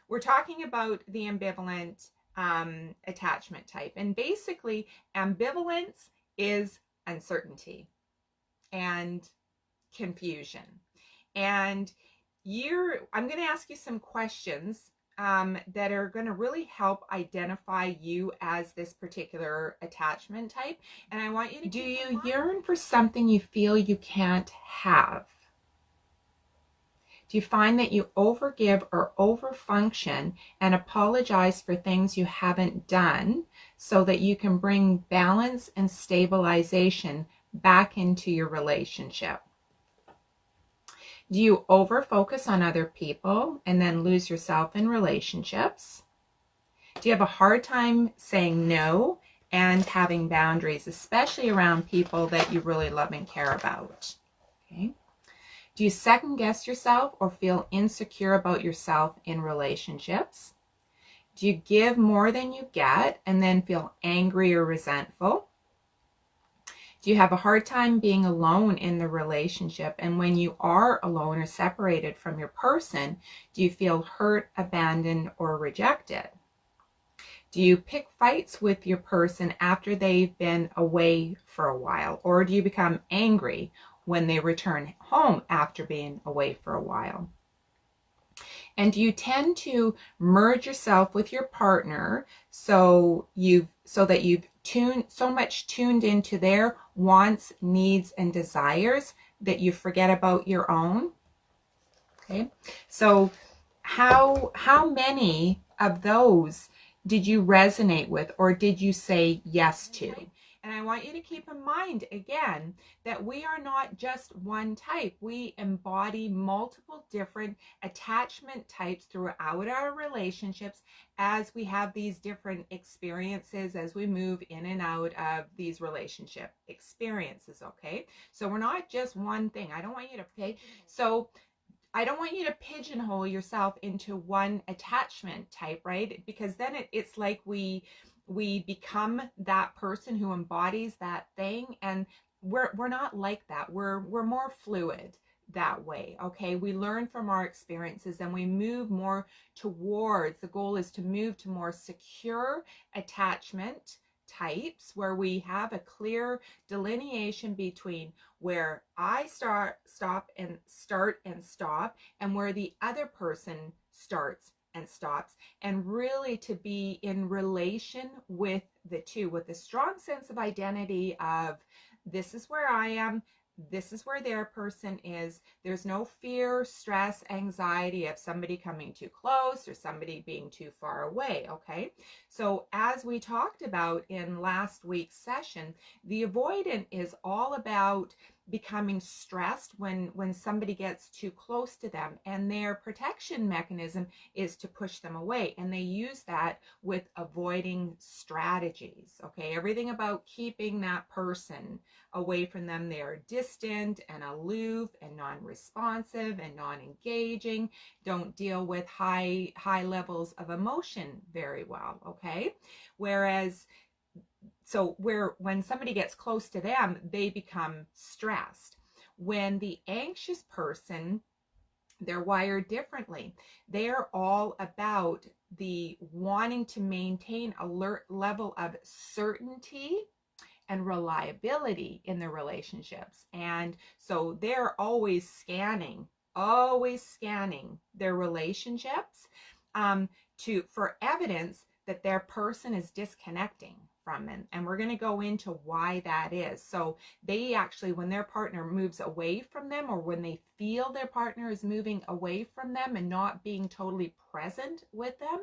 we're talking about the ambivalent attachment type. And basically, ambivalence is uncertainty and confusion. And I'm going to ask you some questions that are going to really help identify you as this particular attachment type. And I want you to, do you yearn for something you feel you can't have? Do you find that you overgive or overfunction and apologize for things you haven't done so that you can bring balance and stabilization back into your relationship? Do you overfocus on other people and then lose yourself in relationships? Do you have a hard time saying no and having boundaries, especially around people that you really love and care about? Okay. Do you second guess yourself or feel insecure about yourself in relationships? Do you give more than you get and then feel angry or resentful? Do you have a hard time being alone in the relationship? And when you are alone or separated from your person, do you feel hurt, abandoned, or rejected? Do you pick fights with your person after they've been away for a while? Or do you become angry when they return home after being away for a while? And do you tend to merge yourself with your partner so that you've tuned into their wants, needs, and desires that you forget about your own? Okay. So how many of those did you resonate with or did you say yes to? And I want you to keep in mind, again, that we are not just one type. We embody multiple different attachment types throughout our relationships as we have these different experiences, as we move in and out of these relationship experiences, okay? So we're not just one thing. I don't want you to pay. So I don't want you to pigeonhole yourself into one attachment type, right? Because then it's like we become that person who embodies that thing, and we're not like that. We're more fluid that way, okay? We learn from our experiences and we move more towards, the goal is to move to more secure attachment types where we have a clear delineation between where I start and stop, and where the other person starts and stops, and really to be in relation with the two, with a strong sense of identity of this is where I am, this is where their person is. There's no fear, stress, anxiety of somebody coming too close or somebody being too far away, okay? So as we talked about in last week's session, the avoidant is all about becoming stressed when somebody gets too close to them, and their protection mechanism is to push them away, and they use that with avoiding strategies, okay? Everything about keeping that person away from them. They are distant and aloof and non-responsive and non-engaging, don't deal with high levels of emotion very well, okay? Whereas when somebody gets close to them, they become stressed. When the anxious person, they're wired differently. They're all about the wanting to maintain alert level of certainty and reliability in their relationships. And so they're always scanning their relationships for evidence that their person is disconnecting from them. And we're going to go into why that is. So they actually, when their partner moves away from them, or when they feel their partner is moving away from them and not being totally present with them,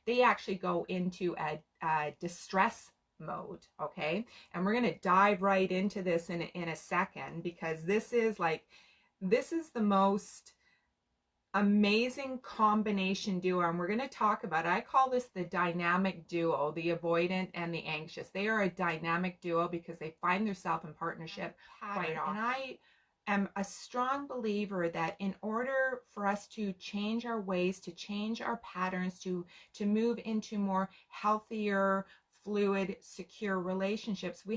they actually go into a distress mode, okay? And we're going to dive right into this in a second, because this is the most amazing combination duo, and we're going to talk about it. I call this the dynamic duo, the avoidant and the anxious. They are a dynamic duo because they find themselves in partnership quite often. And I am a strong believer that in order for us to change our ways, to change our patterns, to move into more healthier, fluid, secure relationships, we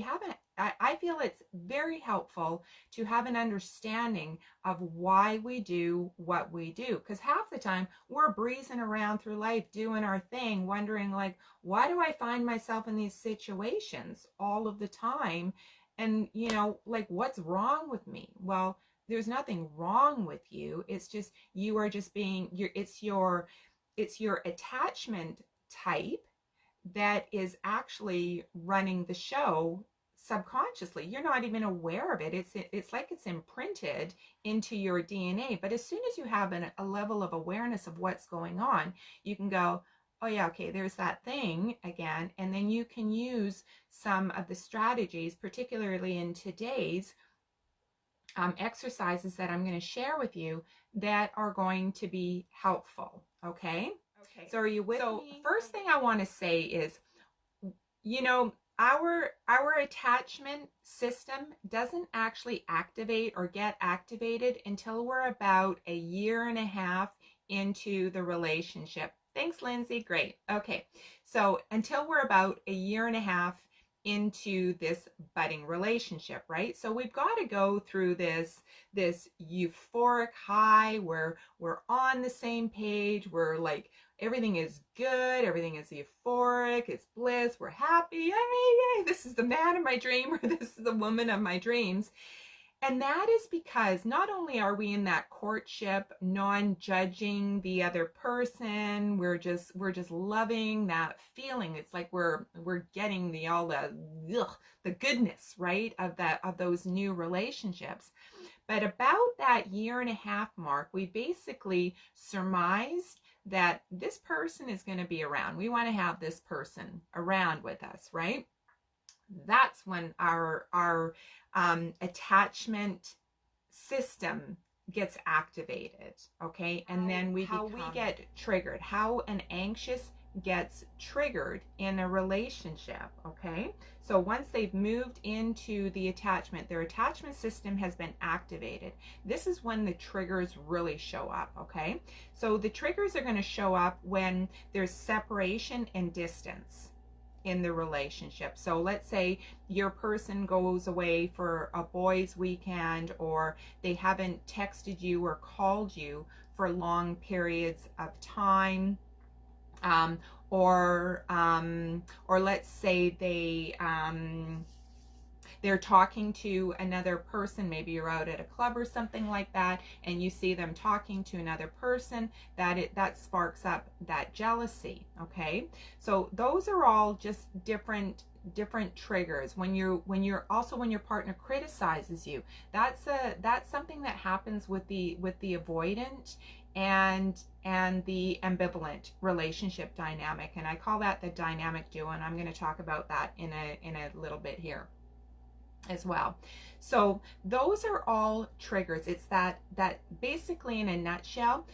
I feel it's very helpful to have an understanding of why we do what we do. Because half the time we're breezing around through life doing our thing, wondering, like, why do I find myself in these situations all of the time? And, like, what's wrong with me? Well, there's nothing wrong with you. It's just you are just being it's your attachment type that is actually running the show subconsciously. You're not even aware of it. It's like it's imprinted into your DNA. But as soon as you have a level of awareness of what's going on, you can go, oh yeah, okay, there's that thing again. And then you can use some of the strategies, particularly in today's exercises that I'm going to share with you, that are going to be helpful. Okay. Okay. So are you with me? So first thing I want to say is, our attachment system doesn't actually activate or get activated until we're about a year and a half into the relationship. Thanks, Lindsay. Great. Okay. So until we're about a year and a half into this budding relationship, right? So we've got to go through this euphoric high where we're on the same page. We're like, everything is good, everything is euphoric, it's bliss, we're happy, yay, yay, this is the man of my dream, or this is the woman of my dreams. And that is because not only are we in that courtship, non-judging the other person, we're just loving that feeling. It's like we're getting the goodness, right, of those new relationships. But about that year and a half mark, we basically surmised that this person is going to be around. We want to have this person around with us, right? That's when our attachment system gets activated, okay? And then we get triggered, how an anxious gets triggered in a relationship, okay? So once they've moved into the attachment, their attachment system has been activated. This is when the triggers really show up, okay? So the triggers are going to show up when there's separation and distance in the relationship. So let's say your person goes away for a boys' weekend, or they haven't texted you or called you for long periods of time. Or let's say they're talking to another person. Maybe you're out at a club or something like that, and you see them talking to another person. That sparks up that jealousy. Okay, so those are all just different triggers. When your partner criticizes you, that's something that happens with the avoidant and the ambivalent relationship dynamic, and I call that the dynamic duo, and I'm going to talk about that in a little bit here as well. So those are all triggers. It's that basically, in a nutshell,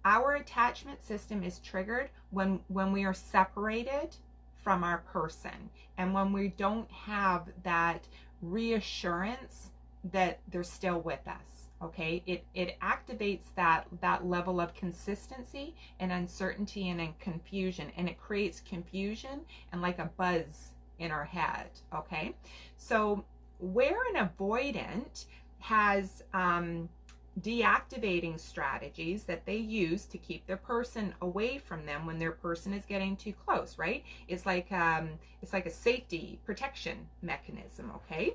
our attachment system is triggered when we are separated from our person, and when we don't have that reassurance that they're still with us. Okay, it activates that level of consistency and uncertainty and confusion, and it creates confusion and like a buzz in our head. Okay, so where an avoidant has deactivating strategies that they use to keep their person away from them when their person is getting too close, right? It's like a safety protection mechanism, okay?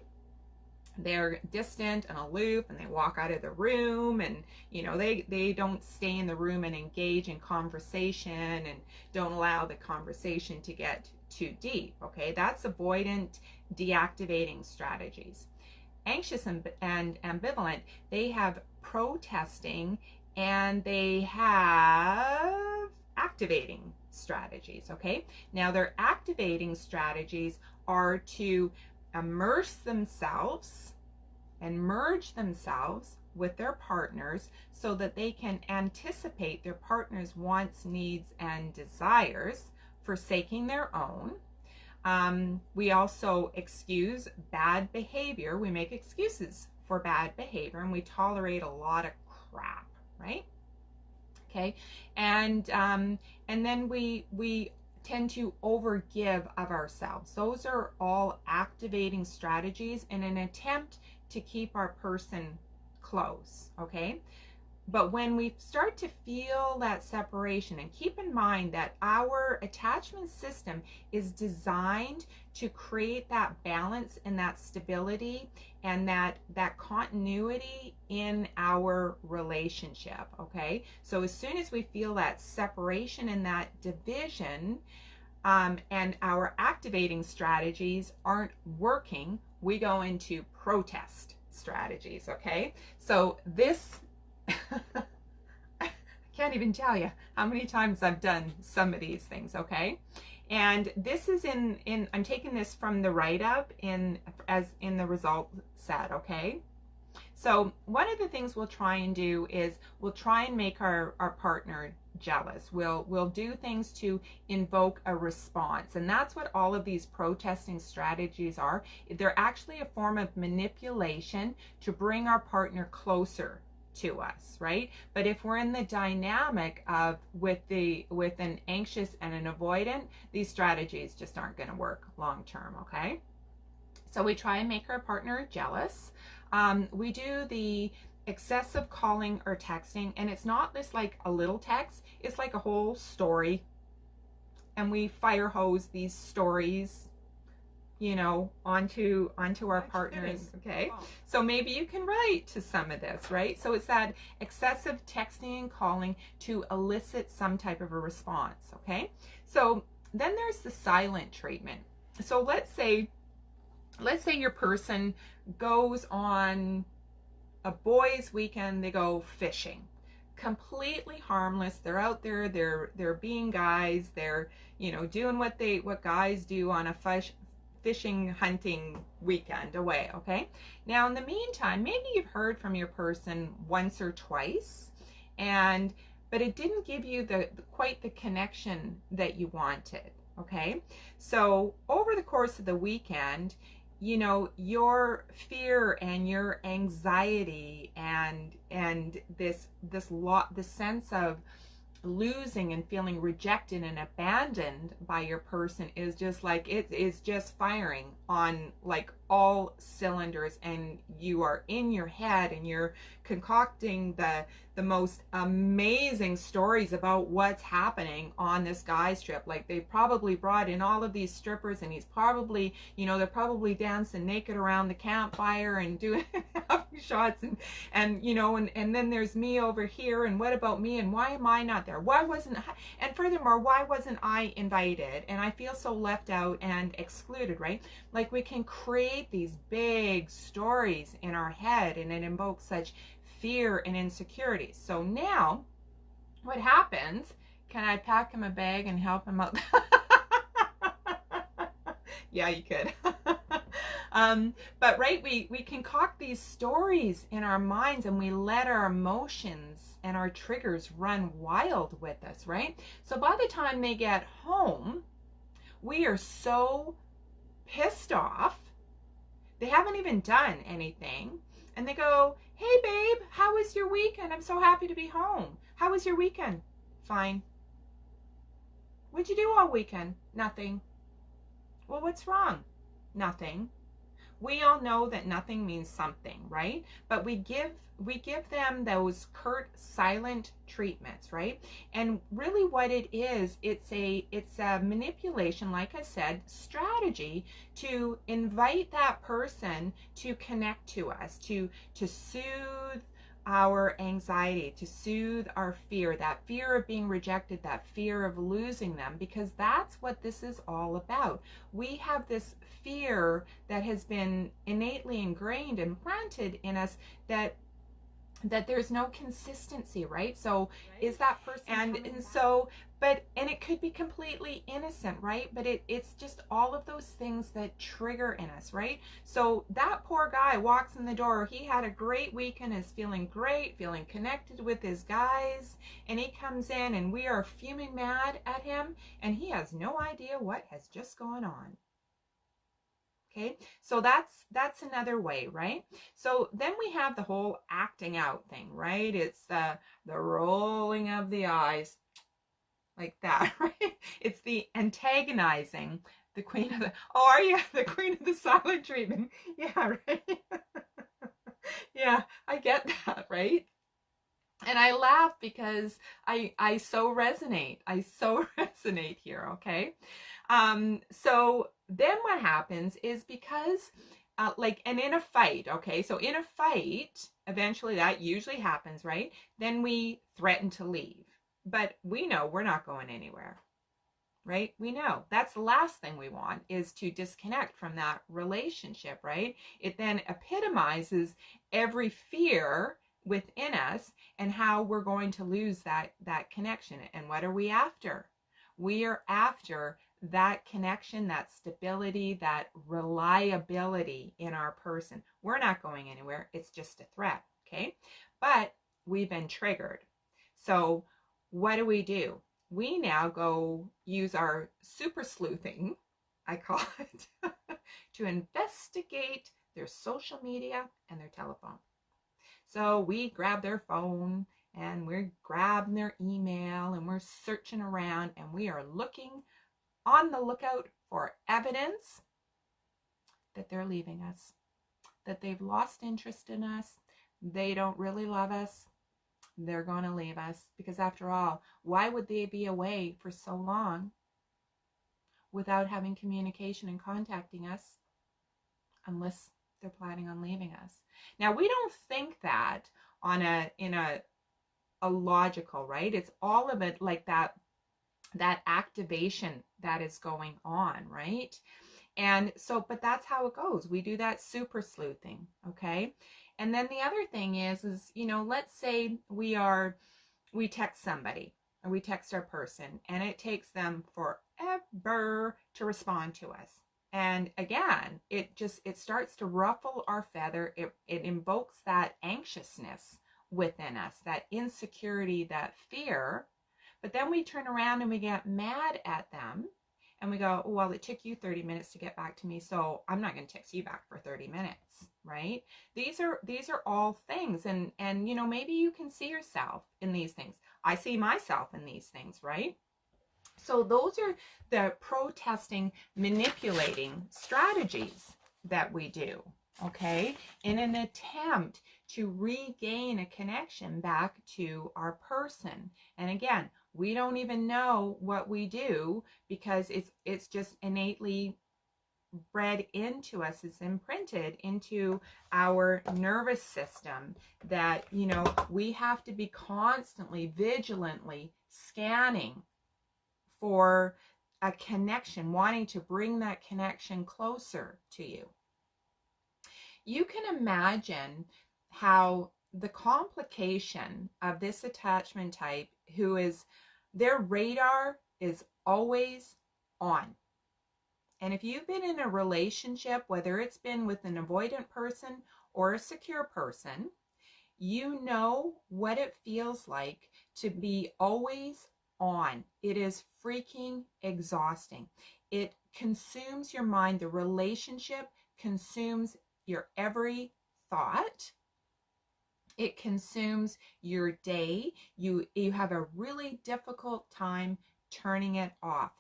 They're distant and aloof, and they walk out of the room, and they don't stay in the room and engage in conversation, and don't allow the conversation to get too deep. Okay, that's avoidant deactivating strategies. Anxious and ambivalent, they have protesting, and they have activating strategies. Okay, now their activating strategies are to immerse themselves and merge themselves with their partners so that they can anticipate their partner's wants, needs, and desires, forsaking their own. We also excuse bad behavior. We make excuses for bad behavior, and we tolerate a lot of crap, right? Okay, and then we tend to overgive of ourselves. Those are all activating strategies in an attempt to keep our person close, okay? But when we start to feel that separation, and keep in mind that our attachment system is designed to create that balance and that stability and that continuity in our relationship, okay? So as soon as we feel that separation and that division, and our activating strategies aren't working, we go into protest strategies, okay? So this I can't even tell you how many times I've done some of these things, okay? And this is in I'm taking this from the write-up as in the result set, okay? So one of the things we'll try and do is we'll try and make our partner jealous. We'll do things to invoke a response. And that's what all of these protesting strategies are. They're actually a form of manipulation to bring our partner closer to us, right? But if we're in the dynamic of with an anxious and an avoidant, these strategies just aren't going to work long term, okay? So we try and make our partner jealous. We do the excessive calling or texting, and it's not just like a little text, it's like a whole story. And we fire hose these stories, you know, onto our partners, okay? Oh. So maybe you can relate to some of this, right? So it's that excessive texting and calling to elicit some type of a response, okay? So then there's the silent treatment. So let's say your person goes on a boys' weekend, they go fishing. Completely harmless. They're out there, they're being guys, they're, you know, doing what guys do on a fishing hunting weekend away, okay? Now in the meantime, maybe you've heard from your person once or twice, but it didn't give you quite the connection that you wanted, okay? So over the course of the weekend, you know, your fear and your anxiety and this sense of losing and feeling rejected and abandoned by your person is just like, it is just firing on like all cylinders, and you are in your head and you're concocting the most amazing stories about what's happening on this guy's trip. Like they probably brought in all of these strippers, and he's probably, you know, they're probably dancing naked around the campfire and doing having shots, and you know, and then there's me over here, and what about me, and why am I not there? Why wasn't I, and furthermore, why wasn't I invited? And I feel so left out and excluded, right? Like we can create these big stories in our head, and it invokes such fear and insecurity. So now what happens, can I pack him a bag and help him out? Yeah, you could. But right, we concoct these stories in our minds, and we let our emotions and our triggers run wild with us, right? So by the time they get home, we are so pissed off. They haven't even done anything. And they go, hey babe, how was your weekend? I'm so happy to be home. How was your weekend? Fine. What'd you do all weekend? Nothing. Well, what's wrong? Nothing. We all know that nothing means something, right? But we give them those curt, silent treatments, right? And really what it is, it's a manipulation, like I said, strategy to invite that person to connect to us, to soothe our anxiety, to soothe our fear, that fear of being rejected, that fear of losing them, because that's what this is all about. We have this fear that has been innately ingrained and planted in us that there's no consistency, right? So right. Is that person and so and it could be completely innocent, right? But it's just all of those things that trigger in us, right? So that poor guy walks in the door, he had a great weekend, is feeling great, feeling connected with his guys, and he comes in and we are fuming mad at him, and he has no idea what has just gone on. Okay, so that's another way, right? So then we have the whole acting out thing, right? It's the rolling of the eyes like that, right? It's the antagonizing, the queen of the, oh, are you the queen of the silent treatment? Yeah, right. Yeah, I get that, right? And I laugh because I so resonate. I so resonate here, okay? So then what happens is because like, and in a fight, okay, so in a fight, eventually that usually happens, right? Then we threaten to leave, but we know we're not going anywhere, right? We know that's the last thing we want, is to disconnect from that relationship, right? It then epitomizes every fear within us and how we're going to lose that connection. And what are we after? We are after that connection, that stability, that reliability in our person. We're not going anywhere. It's just a threat, okay? But we've been triggered. So what do? We now go use our super sleuthing, I call it, to investigate their social media and their telephone. So we grab their phone and we're grabbing their email and we're searching around and we are looking on the lookout for evidence that they're leaving us, that they've lost interest in us, they don't really love us, they're going to leave us. Because after all, why would they be away for so long without having communication and contacting us unless they're planning on leaving us? Now, we don't think that in a logical, right? It's all of it like that activation that is going on, right? And so, but that's how it goes. We do that super sleuthing, okay? And then the other thing is, let's say we text somebody or we text our person and it takes them forever to respond to us. And again, it starts to ruffle our feather. It invokes that anxiousness within us, that insecurity, that fear. But then we turn around and we get mad at them and we go, oh, well, it took you 30 minutes to get back to me, so I'm not going to text you back for 30 minutes, right? These are all things, and maybe you can see yourself in these things. I see myself in these things, right? So those are the protesting, manipulating strategies that we do, okay, in an attempt to regain a connection back to our person. And again, we don't even know what we do because it's just innately bred into us. It's imprinted into our nervous system that we have to be constantly, vigilantly scanning for a connection, wanting to bring that connection closer to you. You can imagine how the complication of this attachment type, who is, their radar is always on. And if you've been in a relationship, whether it's been with an avoidant person or a secure person, you know what it feels like to be always on. It is freaking exhausting. It consumes your mind. The relationship consumes your every thought. It consumes your day. You have a really difficult time turning it off.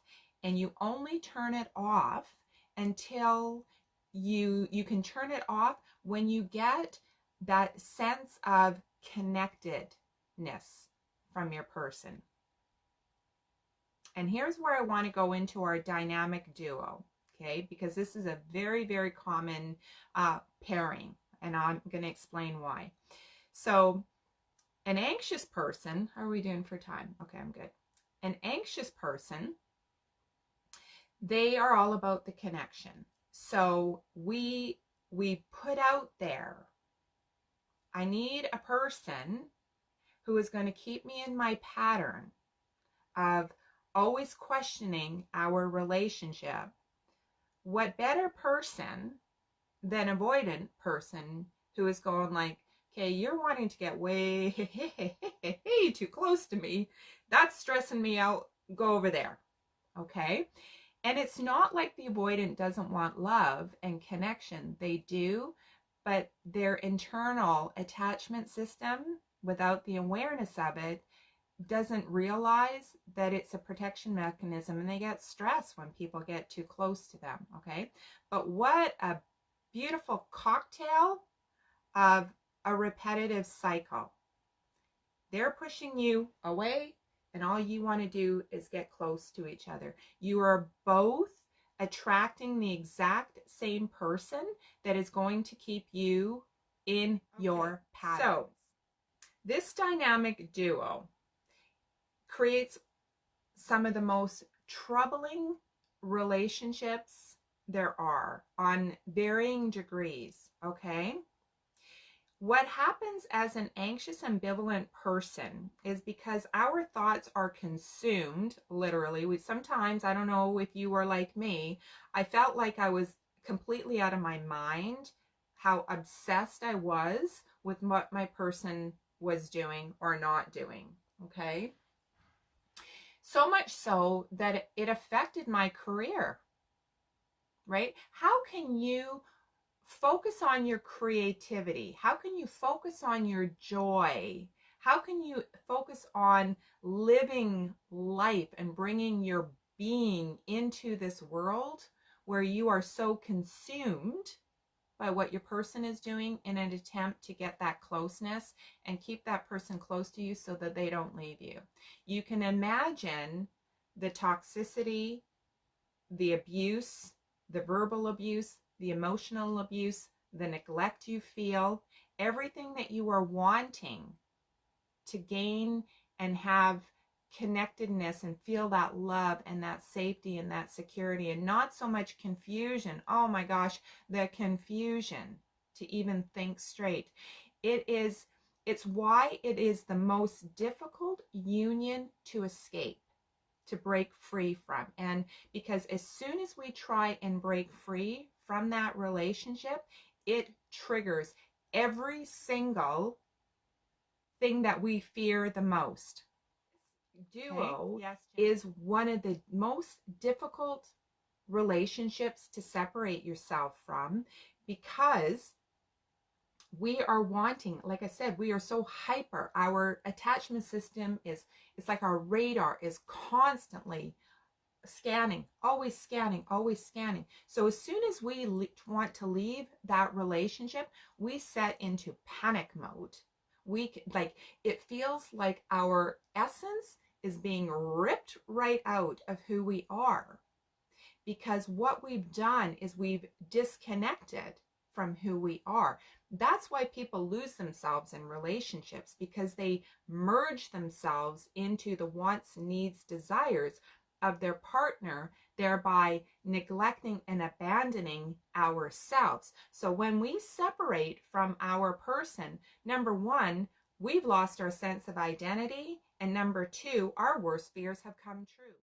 And you only turn it off until you can turn it off when you get that sense of connectedness from your person. And here's where I want to go into our dynamic duo, okay? Because this is a very, very common pairing, and I'm going to explain why. So an anxious person, how are we doing for time? Okay, I'm good. An anxious person, they are all about the connection. So we put out there, I need a person who is going to keep me in my pattern of always questioning our relationship. What better person than avoidant person who is going like, okay, you're wanting to get way too close to me. That's stressing me out. Go over there. Okay? And it's not like the avoidant doesn't want love and connection. They do, but their internal attachment system, without the awareness of it, doesn't realize that it's a protection mechanism, and they get stressed when people get too close to them, okay? But what a beautiful cocktail of a repetitive cycle. They're pushing you away, and all you want to do is get close to each other. You are both attracting the exact same person that is going to keep you in your patterns. So, this dynamic duo creates some of the most troubling relationships there are on varying degrees, okay? What happens as an anxious, ambivalent person is because our thoughts are consumed, literally. Sometimes, I don't know if you were like me, I felt like I was completely out of my mind, how obsessed I was with what my person was doing or not doing, okay? So much so that it affected my career, right? How can you focus on your creativity? How can you focus on your joy? How can you focus on living life and bringing your being into this world where you are so consumed by what your person is doing in an attempt to get that closeness and keep that person close to you so that they don't leave you? You can imagine the toxicity, the abuse, the verbal abuse, the emotional abuse, the neglect you feel, everything that you are wanting to gain and have connectedness and feel that love and that safety and that security, and not so much confusion. Oh my gosh, the confusion to even think straight. It's why it is the most difficult union to escape, to break free from. And because as soon as we try and break free from that relationship, it triggers every single thing that we fear the most. Duo is one of the most difficult relationships to separate yourself from, because we are wanting, like I said, we are so hyper. Our attachment system is, it's like our radar is constantly scanning, always scanning, always scanning. So as soon as we want to leave that relationship, we set into panic mode. It feels like our essence is being ripped right out of who we are, because what we've done is we've disconnected from who we are. That's why people lose themselves in relationships, because they merge themselves into the wants, needs, desires of their partner, thereby neglecting and abandoning ourselves. So when we separate from our person, number one, we've lost our sense of identity, and number two, our worst fears have come true.